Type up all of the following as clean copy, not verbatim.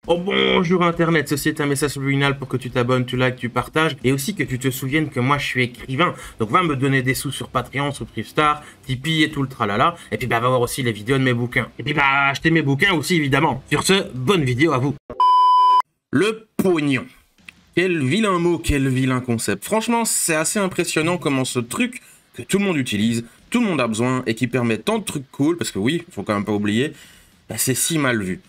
Oh bonjour Internet, ceci est un message subliminal pour que tu t'abonnes, tu likes, tu partages et aussi que tu te souviennes que moi je suis écrivain. Donc va me donner des sous sur Patreon, sur Privstar, Tipeee et tout le tralala. Et puis va voir aussi les vidéos de mes bouquins. Et puis acheter mes bouquins aussi évidemment. Sur ce, bonne vidéo à vous. Le pognon. Quel vilain mot, quel vilain concept. Franchement, c'est assez impressionnant comment ce truc que tout le monde utilise, tout le monde a besoin et qui permet tant de trucs cool, parce que oui, faut quand même pas oublier, bah, c'est si mal vu.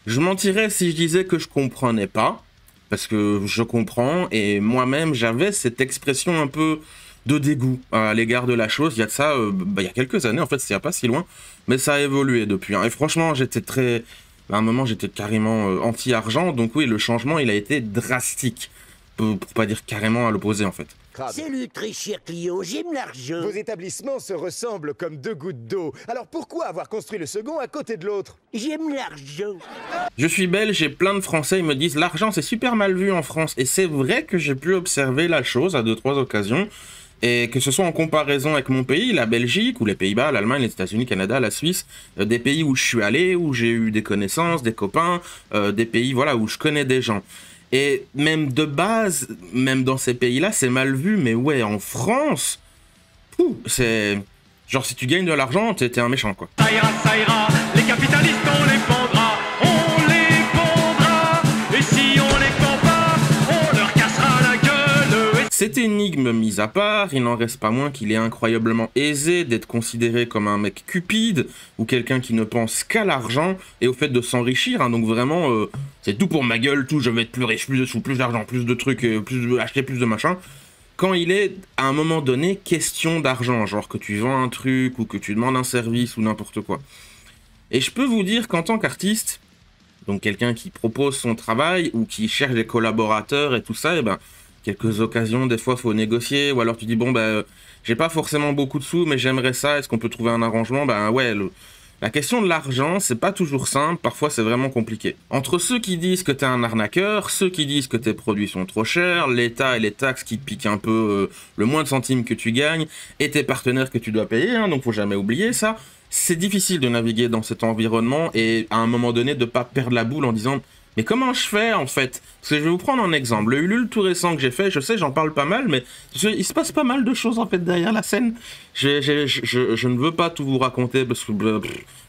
Je mentirais si je disais que je comprenais pas, parce que je comprends, et moi-même j'avais cette expression un peu de dégoût à l'égard de la chose. Il y a de ça, il y a quelques années, en fait, c'est pas si loin, mais ça a évolué depuis. Hein. Et franchement, j'étais très... À un moment, j'étais carrément anti-argent, donc oui, le changement, il a été drastique, pour pas dire carrément à l'opposé, en fait. Salut, très cher Clio, j'aime l'argent. Vos établissements se ressemblent comme deux gouttes d'eau. Alors pourquoi avoir construit le second à côté de l'autre? J'aime l'argent. Je suis belge et plein de Français ils me disent l'argent c'est super mal vu en France. Et c'est vrai que j'ai pu observer la chose à 2-3 occasions. Et que ce soit en comparaison avec mon pays, la Belgique, ou les Pays-Bas, l'Allemagne, les États-Unis, Canada, la Suisse, des pays où je suis allé, où j'ai eu des connaissances, des copains, des pays voilà, où je connais des gens. Et même de base, même dans ces pays-là, c'est mal vu, mais ouais, en France, c'est... Genre, si tu gagnes de l'argent, t'es un méchant, quoi. Ça ira, les capitalistes, on les pendra, et si on les pend pas, on leur cassera la gueule. Cette énigme mise à part, il n'en reste pas moins qu'il est incroyablement aisé d'être considéré comme un mec cupide, ou quelqu'un qui ne pense qu'à l'argent, et au fait de s'enrichir, hein, donc vraiment... c'est tout pour ma gueule, tout, je vais être plus riche, plus de sous, plus d'argent, plus de trucs, acheter plus de machin. Quand il est, à un moment donné, question d'argent, genre que tu vends un truc, ou que tu demandes un service, ou n'importe quoi. Et je peux vous dire qu'en tant qu'artiste, donc quelqu'un qui propose son travail, ou qui cherche des collaborateurs et tout ça, et ben, quelques occasions, des fois, faut négocier, ou alors tu dis, bon, ben, j'ai pas forcément beaucoup de sous, mais j'aimerais ça, est-ce qu'on peut trouver un arrangement? Ben ouais, la question de l'argent, c'est pas toujours simple, parfois c'est vraiment compliqué. Entre ceux qui disent que t'es un arnaqueur, ceux qui disent que tes produits sont trop chers, l'État et les taxes qui te piquent un peu le moins de centimes que tu gagnes, et tes partenaires que tu dois payer, hein, donc faut jamais oublier ça, c'est difficile de naviguer dans cet environnement et à un moment donné de pas perdre la boule en disant « Mais comment je fais en fait ?» Parce que je vais vous prendre un exemple, le Ulule tout récent que j'ai fait, je sais j'en parle pas mal, mais il se passe pas mal de choses en fait derrière la scène. Je ne veux pas tout vous raconter parce que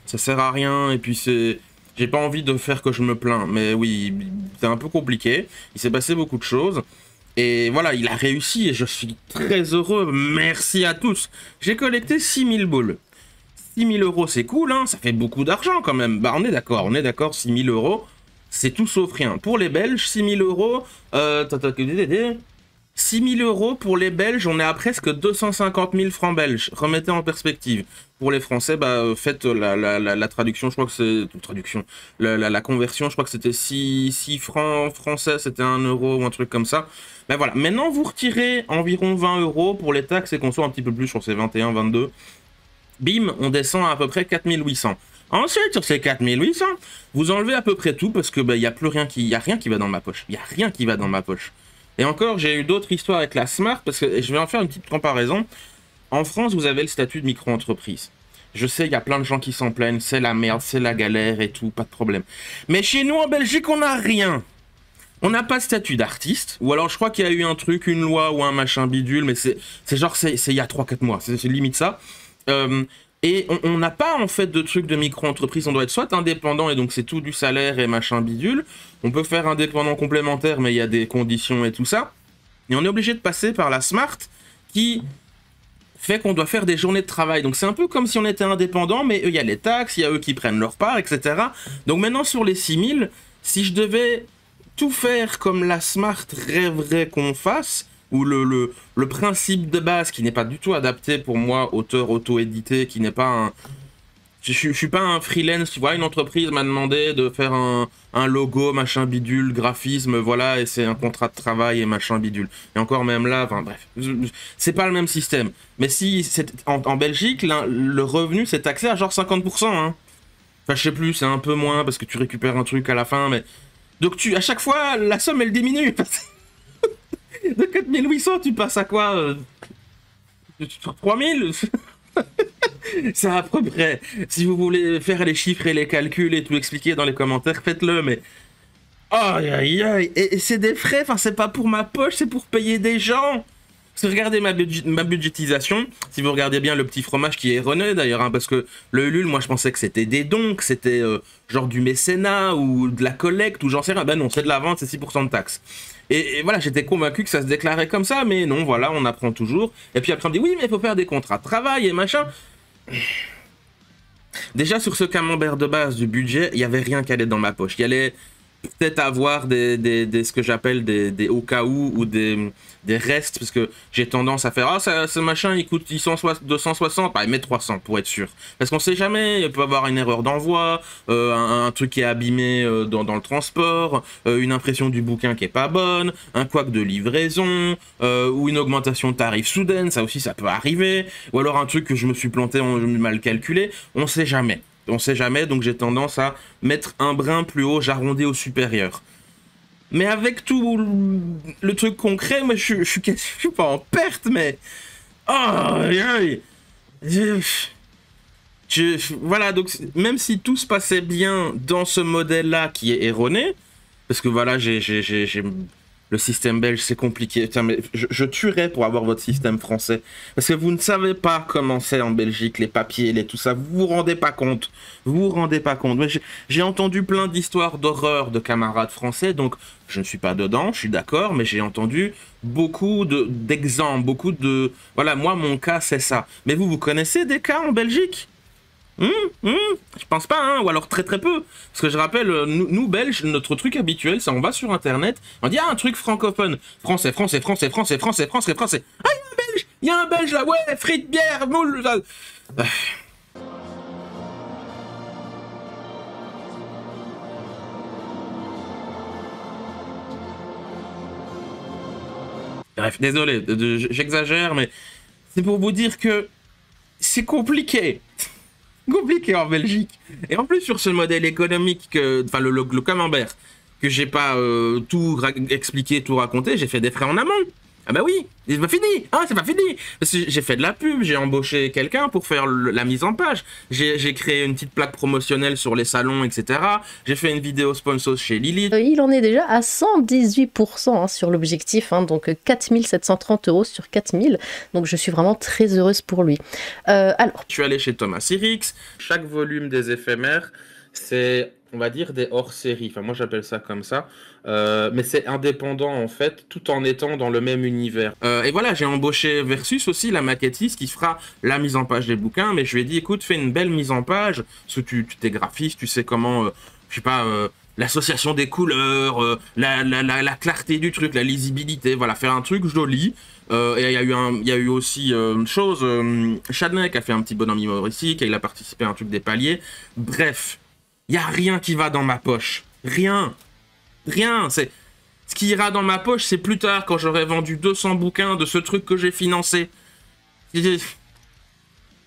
ça sert à rien et puis c'est... J'ai pas envie de faire que je me plains, mais oui, c'est un peu compliqué, il s'est passé beaucoup de choses. Et voilà, il a réussi et je suis très heureux, merci à tous. J'ai collecté 6000 boules. 6000 euros c'est cool, hein, ça fait beaucoup d'argent quand même. Bah on est d'accord, 6000 euros. C'est tout sauf rien. Pour les Belges, 6000 euros... 6000 euros pour les Belges, on est à presque 250 000 francs belges. Remettez en perspective. Pour les Français, bah, faites la traduction, je crois que c'est... Traduction. La conversion, je crois que c'était 6 francs français, c'était 1 euro ou un truc comme ça. Ben voilà. Maintenant, vous retirez environ 20 euros pour les taxes et qu'on soit un petit peu plus sur ces 21, 22. Bim, on descend à peu près 4800. Ensuite, sur ces 4800, vous enlevez à peu près tout parce que y a plus rien qui, y a rien qui va dans ma poche. Il y a rien qui va dans ma poche. Et encore, j'ai eu d'autres histoires avec la Smart parce que je vais en faire une petite comparaison. En France, vous avez le statut de micro-entreprise. Je sais, il y a plein de gens qui s'en plaignent, c'est la merde, c'est la galère et tout, pas de problème. Mais chez nous, en Belgique, on n'a rien. On n'a pas de statut d'artiste, ou alors je crois qu'il y a eu un truc, une loi ou un machin bidule, mais c'est genre, c'est il y a 3-4 mois, c'est limite ça. Et on n'a pas en fait de truc de micro-entreprise, on doit être soit indépendant et donc c'est tout du salaire et machin bidule. On peut faire indépendant complémentaire mais il y a des conditions et tout ça. Et on est obligé de passer par la Smart qui fait qu'on doit faire des journées de travail. Donc c'est un peu comme si on était indépendant mais il y a les taxes, il y a eux qui prennent leur part, etc. Donc maintenant sur les 6000, si je devais tout faire comme la Smart rêverait qu'on fasse, ou le principe de base qui n'est pas du tout adapté pour moi, auteur auto-édité, qui n'est pas un... Je suis pas un freelance, tu vois, une entreprise m'a demandé de faire un logo, machin bidule, graphisme, voilà, et c'est un contrat de travail et machin bidule. Et encore même là, enfin bref, c'est pas le même système. Mais si, en Belgique, le revenu c'est taxé à genre 50%, hein. Enfin, je sais plus, c'est un peu moins parce que tu récupères un truc à la fin, mais... Donc à chaque fois, la somme elle diminue. De 4800, tu passes à quoi 3000. C'est à peu près. Si vous voulez faire les chiffres et les calculs et tout expliquer dans les commentaires, faites-le, mais Aïe, aïe, aïe. Et c'est des frais, enfin, c'est pas pour ma poche, c'est pour payer des gens. Parce que regardez ma budgétisation, si vous regardez bien le petit fromage qui est erroné d'ailleurs, hein, parce que le Ulule, moi je pensais que c'était des dons, que c'était genre du mécénat ou de la collecte ou j'en sais rien. Ben non, c'est de la vente, c'est 6% de taxes. Et voilà, j'étais convaincu que ça se déclarait comme ça, mais non, voilà, on apprend toujours. Et puis après on me dit, oui, mais il faut faire des contrats de travail et machin. Déjà sur ce camembert de base du budget, il n'y avait rien qui allait dans ma poche. Il y allait peut-être avoir ce que j'appelle des au cas où ou des restes, parce que j'ai tendance à faire ah ce machin il coûte 260, bah, mettre 300 pour être sûr, parce qu'on sait jamais, il peut avoir une erreur d'envoi, un truc qui est abîmé dans le transport, une impression du bouquin qui est pas bonne, un couac de livraison, ou une augmentation de tarif soudaine, ça aussi ça peut arriver, ou alors un truc que je me suis planté, mal calculé, on sait jamais. On sait jamais, donc j'ai tendance à mettre un brin plus haut, j'arrondis au supérieur. Mais avec tout le truc concret, moi je suis pas en perte, mais... Oh, aïe, voilà, donc même si tout se passait bien dans ce modèle-là qui est erroné, parce que voilà, le système belge, c'est compliqué. Putain, mais je tuerais pour avoir votre système français. Parce que vous ne savez pas comment c'est en Belgique, les papiers, tout ça. Vous vous rendez pas compte. Vous vous rendez pas compte. J'ai entendu plein d'histoires d'horreur de camarades français, donc je ne suis pas dedans, je suis d'accord, mais j'ai entendu beaucoup d'exemples, beaucoup de... Voilà, moi, mon cas, c'est ça. Mais vous connaissez des cas en Belgique ? Je pense pas, hein, ou alors très très peu. Parce que je rappelle, nous Belges, notre truc habituel, c'est on va sur internet, on dit un truc francophone, français. Ah, il y a un Belge là, ouais, frites, bière, moule. Bref, désolé, j'exagère, mais c'est pour vous dire que c'est compliqué en Belgique. Et en plus, sur ce modèle économique, enfin le camembert, que j'ai pas tout expliqué, tout raconté, j'ai fait des frais en amont. Ah bah oui, c'est pas fini, hein, c'est pas fini. Parce que j'ai fait de la pub, j'ai embauché quelqu'un pour faire la mise en page. J'ai créé une petite plaque promotionnelle sur les salons, etc. J'ai fait une vidéo sponsor chez Lily. Il en est déjà à 118% hein, sur l'objectif, hein, donc 4730 € sur 4000. Donc je suis vraiment très heureuse pour lui. Alors, je suis allé chez Thomas Sirix. Chaque volume des éphémères, c'est, on va dire, des hors-séries. Enfin, moi, j'appelle ça comme ça. Mais c'est indépendant, en fait, tout en étant dans le même univers. Et voilà, j'ai embauché Versus aussi, la maquettiste, qui fera la mise en page des bouquins. Mais je lui ai dit, écoute, fais une belle mise en page. Parce que tu t'es graphiste, tu sais comment, je sais pas... l'association des couleurs, la clarté du truc, la lisibilité, voilà, faire un truc joli. Et il y a eu aussi Chadnek a fait un petit bonhomme humoristique, et il a participé à un truc des paliers. Bref, il n'y a rien qui va dans ma poche. Rien. Ce qui ira dans ma poche, c'est plus tard, quand j'aurai vendu 200 bouquins de ce truc que j'ai financé.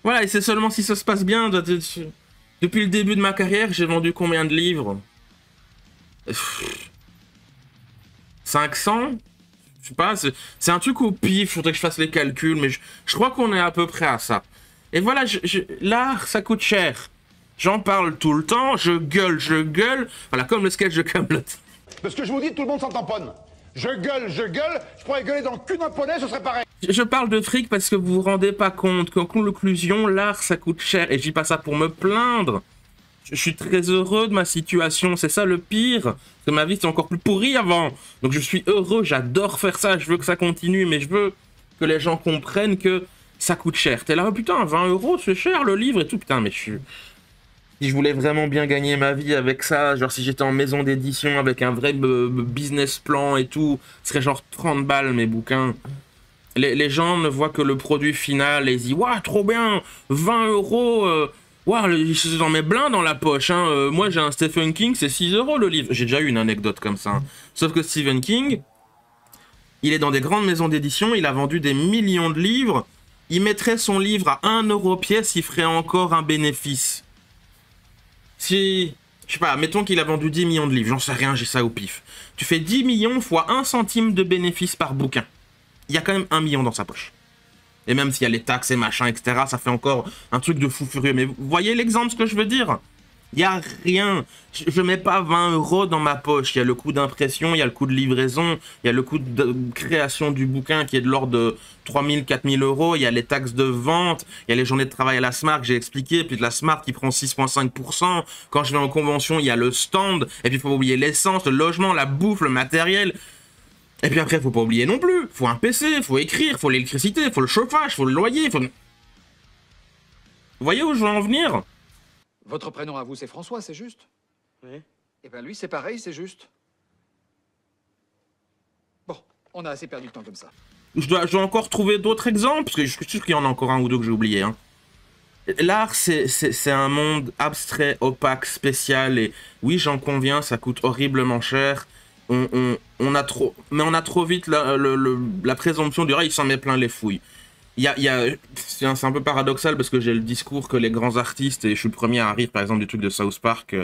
Voilà, et c'est seulement si ça se passe bien. Depuis le début de ma carrière, j'ai vendu combien de livres ? 500 ? Je sais pas, c'est un truc au pif, faudrait que je fasse les calculs, mais je crois qu'on est à peu près à ça. Et voilà, l'art, ça coûte cher. J'en parle tout le temps, je gueule. Voilà, comme le sketch de Kaamelott. Parce que je vous dis, tout le monde s'en tamponne. Je gueule, je pourrais gueuler dans le cul d'un poney, ce serait pareil. Je parle de fric parce que vous vous rendez pas compte qu'en conclusion, l'art, ça coûte cher. Et je dis pas ça pour me plaindre. Je suis très heureux de ma situation, c'est ça le pire. Parce que ma vie, c'est encore plus pourri avant. Donc je suis heureux, j'adore faire ça, je veux que ça continue, mais je veux que les gens comprennent que ça coûte cher. T'es là, oh, putain, 20 €, c'est cher le livre et tout. Putain, mais si je voulais vraiment bien gagner ma vie avec ça, genre si j'étais en maison d'édition avec un vrai business plan et tout, ce serait genre 30 balles mes bouquins. Les gens ne voient que le produit final et ils disent, waouh, trop bien, 20 €. Waouh, j'en mets plein dans la poche. Hein. Moi, j'ai un Stephen King, c'est 6 € le livre. J'ai déjà eu une anecdote comme ça. Hein. Sauf que Stephen King, il est dans des grandes maisons d'édition, il a vendu des millions de livres. Il mettrait son livre à 1 € pièce, il ferait encore un bénéfice. Si, je sais pas, mettons qu'il a vendu 10 millions de livres, j'en sais rien, j'ai ça au pif. Tu fais 10 millions fois 1 centime de bénéfice par bouquin. Il y a quand même 1 million dans sa poche. Et même s'il y a les taxes et machin, etc., ça fait encore un truc de fou furieux. Mais vous voyez l'exemple, ce que je veux dire ? Il n'y a rien. Je mets pas 20 € dans ma poche. Il y a le coût d'impression, il y a le coût de livraison, il y a le coût de création du bouquin qui est de l'ordre de 3 000, 4 000 €. Il y a les taxes de vente, il y a les journées de travail à la Smart que j'ai expliqué, puis de la Smart qui prend 6,5%. Quand je vais en convention, il y a le stand, et puis il faut pas oublier l'essence, le logement, la bouffe, le matériel. Et puis après, faut pas oublier non plus. Faut un PC, faut écrire, faut l'électricité, faut le chauffage, faut le loyer, faut... Vous voyez où je veux en venir? Votre prénom à vous, c'est François, c'est juste? Oui. Eh ben lui, c'est pareil, c'est juste. Bon, on a assez perdu de temps comme ça. Je dois encore trouver d'autres exemples, parce que je suis sûr qu'il y en a encore un ou deux que j'ai oublié. Hein. L'art, c'est un monde abstrait, opaque, spécial, et oui, j'en conviens, ça coûte horriblement cher. On a trop vite la présomption du il s'en met plein les fouilles. C'est un peu paradoxal parce que j'ai le discours que les grands artistes, et je suis le premier à rire par exemple du truc de South Park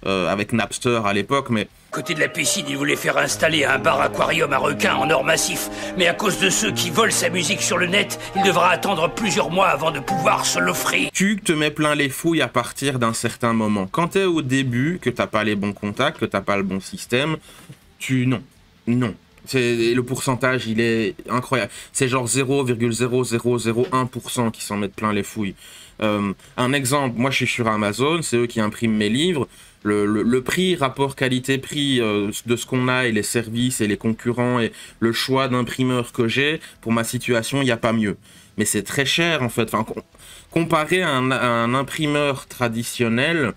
avec Napster à l'époque, mais... Côté de la piscine, il voulait faire installer un bar aquarium à requins en or massif. Mais à cause de ceux qui volent sa musique sur le net, il devra attendre plusieurs mois avant de pouvoir se l'offrir. Tu te mets plein les fouilles à partir d'un certain moment. Quand t'es au début, que t'as pas les bons contacts, que t'as pas le bon système, non. Le pourcentage, il est incroyable. C'est genre 0,0001% qui s'en mettent plein les fouilles. Un exemple, moi je suis sur Amazon, c'est eux qui impriment mes livres. Le prix, rapport qualité-prix de ce qu'on a et les services et les concurrents et le choix d'imprimeur que j'ai, pour ma situation, il n'y a pas mieux. Mais c'est très cher en fait. Enfin, comparé à un imprimeur traditionnel,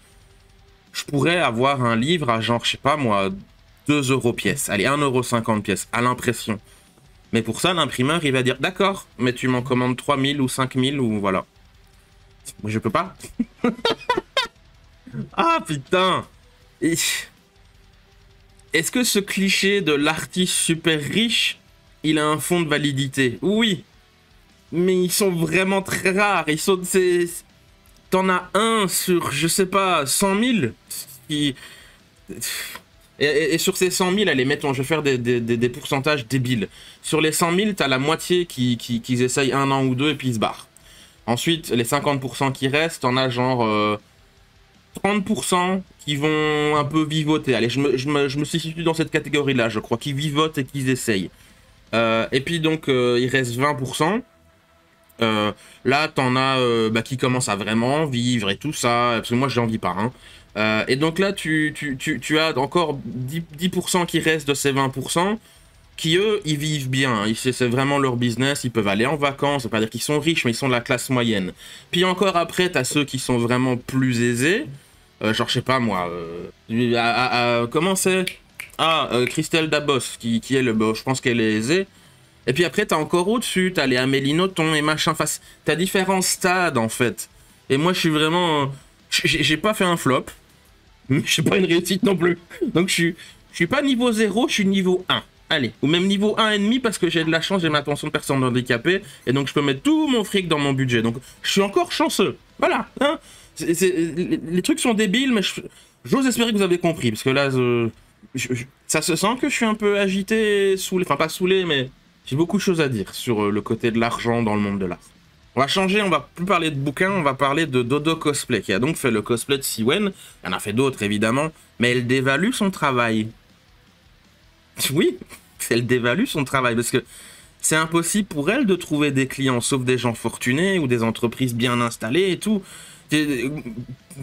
je pourrais avoir un livre à genre, je sais pas moi, 2 € pièce, allez 1,50 € pièce à l'impression. Mais pour ça, l'imprimeur, il va dire d'accord, mais tu m'en commandes 3000 ou 5000 ou voilà. Moi, je peux pas. Ah putain. Est-ce que ce cliché de l'artiste super riche, il a un fond de validité? Oui. Mais ils sont vraiment très rares. T'en as un sur, je sais pas, 100 000 qui... Et sur ces 100 000, allez, mettons, je vais faire des pourcentages débiles. Sur les 100 000, t'as la moitié qui essayent 1 an ou 2 et puis ils se barrent. Ensuite, les 50% qui restent, t'en as genre 30% qui vont un peu vivoter. Allez, je me situe dans cette catégorie-là, je crois, qui vivotent et qui essayent. Et puis donc, il reste 20%. Là, t'en as qui commencent à vraiment vivre et tout ça, parce que moi, j'en vis pas, hein. Et donc là, tu as encore 10% qui restent de ces 20%, qui eux, ils vivent bien, hein. C'est vraiment leur business, ils peuvent aller en vacances, ça veut pas dire qu'ils sont riches, mais ils sont de la classe moyenne. Puis encore après, t'as ceux qui sont vraiment plus aisés, genre je sais pas moi, comment c'est? Christelle Dabos, qui est je pense qu'elle est aisée. Et puis après, t'as encore au-dessus, t'as les Amélie Nothomb et machin, enfin, t'as différents stades en fait. Et moi, je suis vraiment... J'ai pas fait un flop, mais je suis pas une réussite non plus. Donc je suis pas niveau 0, je suis niveau 1. Allez, ou même niveau 1,5 parce que j'ai de la chance, j'ai ma pension de personne handicapée, et donc je peux mettre tout mon fric dans mon budget. Donc je suis encore chanceux. Voilà, hein. Les trucs sont débiles, mais j'ose espérer que vous avez compris, parce que là, ça se sent que je suis un peu agité, saoulé, enfin pas saoulé, mais j'ai beaucoup de choses à dire sur le côté de l'argent dans le monde de l'art. On va changer, on va plus parler de bouquins, on va parler de Dodo Cosplay, qui a donc fait le cosplay de Siwen. Il y en a fait d'autres, évidemment, mais elle dévalue son travail. Oui, elle dévalue son travail, parce que c'est impossible pour elle de trouver des clients, sauf des gens fortunés ou des entreprises bien installées et tout.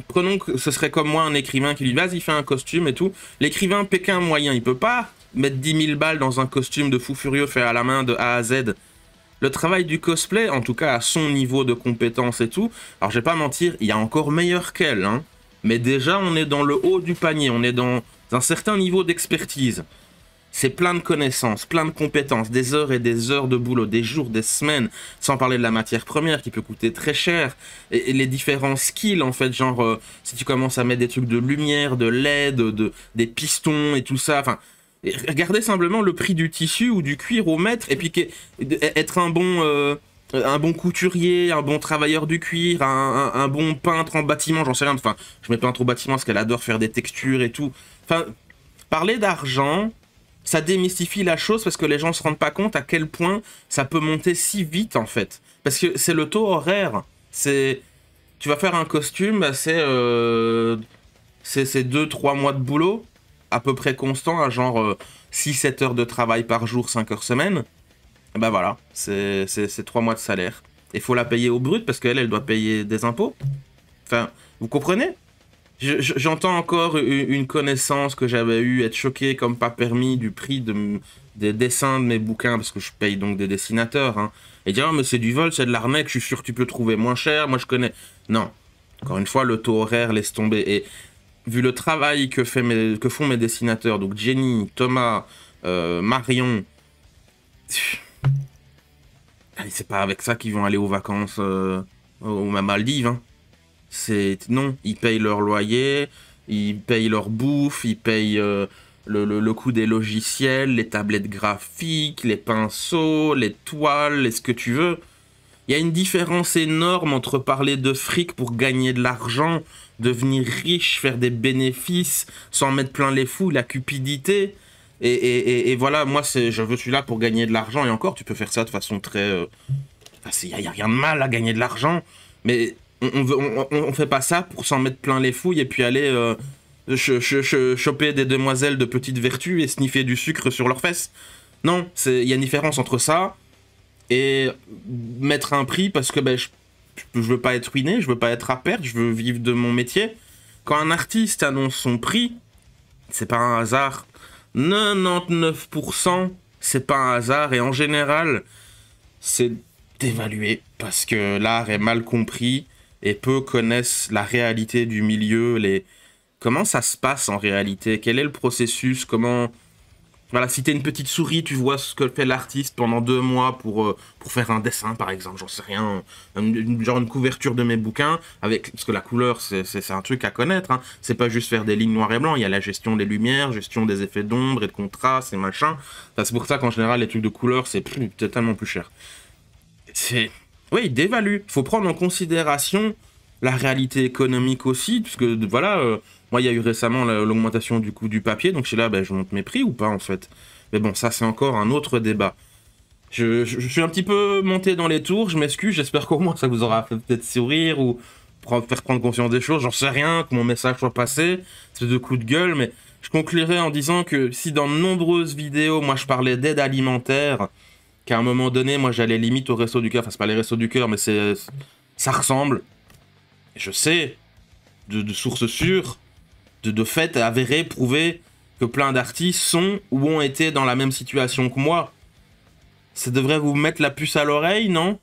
Prenons que ce serait comme moi, un écrivain qui lui dit « Vas-y, fais un costume et tout ». L'écrivain pékin moyen, il peut pas mettre 10 000 balles dans un costume de fou furieux fait à la main de A à Z. Le travail du cosplay, en tout cas à son niveau de compétence et tout, alors je vais pas mentir, il y a encore meilleur qu'elle, hein. Mais déjà on est dans le haut du panier, on est dans un certain niveau d'expertise. C'est plein de connaissances, plein de compétences, des heures et des heures de boulot, des jours, des semaines, sans parler de la matière première qui peut coûter très cher, et les différents skills en fait, genre si tu commences à mettre des trucs de lumière, de LED, des pistons et tout ça, enfin... Regardez simplement le prix du tissu ou du cuir au mètre, et puis être un bon couturier, un bon travailleur du cuir, un bon peintre en bâtiment, j'en sais rien, enfin, je mets peintre au bâtiment parce qu'elle adore faire des textures et tout. Enfin, parler d'argent, ça démystifie la chose parce que les gens se rendent pas compte à quel point ça peut monter si vite en fait. Parce que c'est le taux horaire, tu vas faire un costume, c'est c'est 2-3 mois de boulot, à peu près constant, à genre 6-7 heures de travail par jour, 5 heures semaine. Et ben voilà, c'est 3 mois de salaire. Il faut la payer au brut parce qu'elle, elle doit payer des impôts. Enfin, vous comprenez? J'entends encore une connaissance que j'avais eue être choqué comme pas permis du prix des dessins de mes bouquins, parce que je paye donc des dessinateurs, hein, et dire, oh, mais c'est du vol, c'est de l'arnaque, je suis sûr que tu peux trouver moins cher, moi je connais. Non, encore une fois, le taux horaire laisse tomber. Et vu le travail que font mes dessinateurs, donc Jenny, Thomas, Marion, c'est pas avec ça qu'ils vont aller aux vacances aux Maldives, hein. Non, ils payent leur loyer, ils payent leur bouffe, ils payent le coût des logiciels, les tablettes graphiques, les pinceaux, les toiles, ce que tu veux. Il y a une différence énorme entre parler de fric pour gagner de l'argent, devenir riche, faire des bénéfices, s'en mettre plein les fous, la cupidité. Et voilà, moi, je suis là pour gagner de l'argent. Et encore, tu peux faire ça de façon très... Il n'y a rien de mal à gagner de l'argent, mais... On fait pas ça pour s'en mettre plein les fouilles et puis aller choper des demoiselles de petite vertu et sniffer du sucre sur leurs fesses. Non, il y a une différence entre ça et mettre un prix parce que je veux pas être ruiné, je veux pas être à perte, je veux vivre de mon métier. Quand un artiste annonce son prix, c'est pas un hasard. 99%, c'est pas un hasard et en général, c'est d'évaluer parce que l'art est mal compris. Et peu connaissent la réalité du milieu, comment ça se passe en réalité, quel est le processus, comment... Voilà, si t'es une petite souris, tu vois ce que fait l'artiste pendant 2 mois pour faire un dessin, par exemple, j'en sais rien, genre une couverture de mes bouquins, parce que la couleur, c'est un truc à connaître, hein. C'est pas juste faire des lignes noires et blancs, il y a la gestion des lumières, gestion des effets d'ombre et de contraste et machin. Enfin, c'est pour ça qu'en général, les trucs de couleur, c'est tellement plus cher. Oui, d'évaluer. Il faut prendre en considération la réalité économique aussi, parce que voilà, moi il y a eu récemment l'augmentation du coût du papier, donc je suis là, je monte mes prix ou pas en fait. Mais bon, ça c'est encore un autre débat. Je suis un petit peu monté dans les tours, je m'excuse, j'espère qu'au moins ça vous aura fait peut-être sourire ou faire prendre conscience des choses, j'en sais rien, que mon message soit passé, c'est de coups de gueule, mais je conclurai en disant que si dans de nombreuses vidéos, moi je parlais d'aide alimentaire, qu'à un moment donné, moi j'allais limite au Resto du Cœur, enfin c'est pas les Restos du Cœur, mais ça ressemble, je sais, de sources sûres, de faits avérés, prouvés, que plein d'artistes sont ou ont été dans la même situation que moi. Ça devrait vous mettre la puce à l'oreille, non?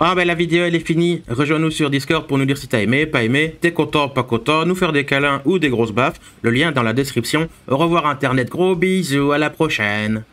Ah la vidéo elle est finie, rejoins-nous sur Discord pour nous dire si t'as aimé, pas aimé, t'es content, pas content, nous faire des câlins ou des grosses baffes, le lien est dans la description. Au revoir internet, gros bisous, à la prochaine.